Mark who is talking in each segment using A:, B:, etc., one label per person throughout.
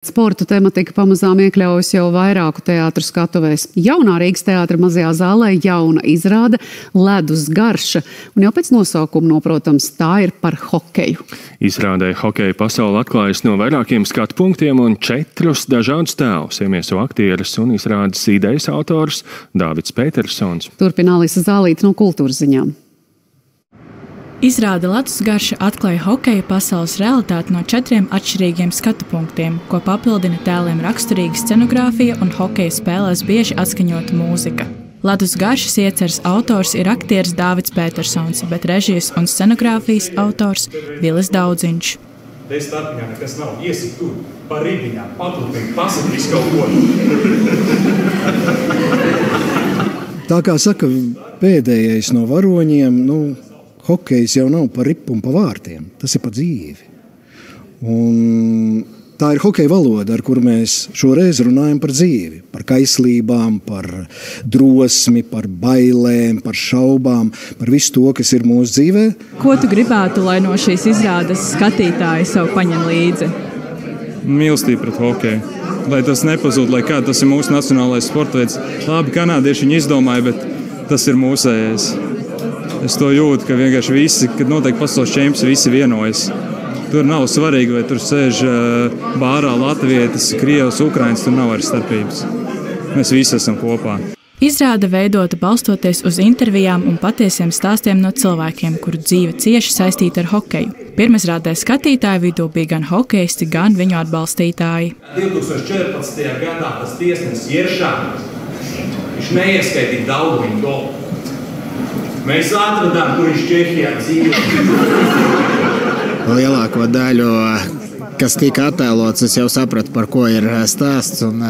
A: Sporta tematika pamazām iekļaujas jau vairāku teātru skatuvēs. Jaunā Rīgas teātra mazajā zālē jauna izrāde Ledus garša, un jau pēc nosaukuma noprotams, tā ir par hokeju.
B: Izrādē hokeja pasaule atklājas no vairākiem skatu punktiem un 4 dažādus tēlus iemieso aktieris un izrādes idejas autors Dāvids Petersons.
A: Turpina Alisa Zālīte no Kultūras ziņām.
C: Izrāde Ledus garša atklāja hokeja pasaules realitāti no 4 atšķirīgiem skatu punktiem, ko papildina tēliem raksturīga scenogrāfija un hokeja spēlēs bieži atskaņota mūzika. Ledus garšas ieceres autors ir aktieris Dāvids Petersons, bet režijas un scenogrāfijas autors Vilis Daudziņš.
D: Te starpiņā nekas nav, iesi tur, pa ribiņām, paklupīgi, pasaki visu kaut ko.
E: Tā kā saka pēdējais no varoņiem, hokejs jau nav par ripu un pa vārtiem, tas ir pa dzīvi. Un tā ir hokeja valoda, ar kuru mēs šoreiz runājam par dzīvi, par kaislībām, par drosmi, par bailēm, par šaubām, par visu to, kas ir mūsu dzīvē.
C: Ko tu gribētu, lai no šīs izrādes skatītāji sev paņem līdzi?
F: Mīlestība pret hokeju. Lai tas nepazūd, lai kā tas ir mūsu nacionālais sporta veids. Labi, kanādieši viņu izdomāja, bet tas ir mūsējais. Es to jūtu, ka vienkārši visi, kad notiek pasaules čempions, visi vienojas. Tur nav svarīgi, vai tur sēž bārā latvietis, krievs, ukrainis, tur nav arī starpības. Mēs visi esam kopā.
C: Izrāde veidota balstoties uz intervijām un patiesiem stāstiem no cilvēkiem, kuru dzīve cieši saistīta ar hokeju. Pirmizrādē skatītāju vidū bija gan hokeisti, gan viņu atbalstītāji.
D: 2014. gadā tas tiesnesis Jeršāns, viņš neieskaitīja daudz viņu golu. Mēs atradām, kur viņš Čehijā dzīvo.
G: Lielāko daļu, kas tika attēlots, es jau sapratu, par ko ir stāsts. Un,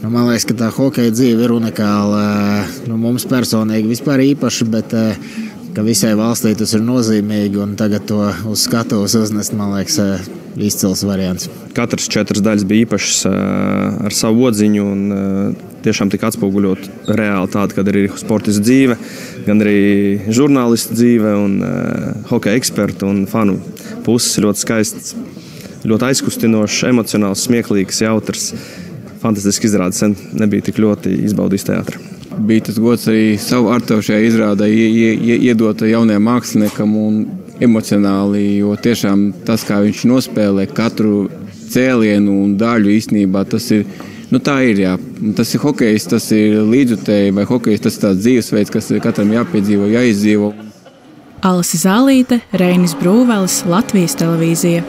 G: man liekas, ka tā hokeja dzīve ir unikāla. Mums personīgi vispār īpaši, bet ka visai valstī tas ir nozīmīgi. Un tagad to uz skatuves uznest, man liekas, izcils variants.
H: Katras 4 daļas bija īpašas ar savu odziņu un tiešām tika atspoguļot reāli tāda, kad ir sportistu dzīve, gan arī žurnālistu dzīve un hokeja ekspertu un fanu puses ļoti skaists, ļoti aizkustinošs, emocionāls, smieklīgs, jautrs. Fantastiski izrādes, nebija tik ļoti izbaudījis teātra.
F: Bija tas gods arī savu artavu šajā izrādē iedot jaunajam māksliniekam un emocionāli, jo tiešām tas, kā viņš nospēlē katru cēlienu un daļu īstenībā, tas ir, tā ir, jā. Tas ir hokejs, tas ir līdzjutēji, vai hokejs, tas ir tāds dzīvesveids, kas katram jāpiedzīvo, jāizdzīvo.
C: Alisa Zālīte, Reinis Brūvelis, Latvijas televīzija.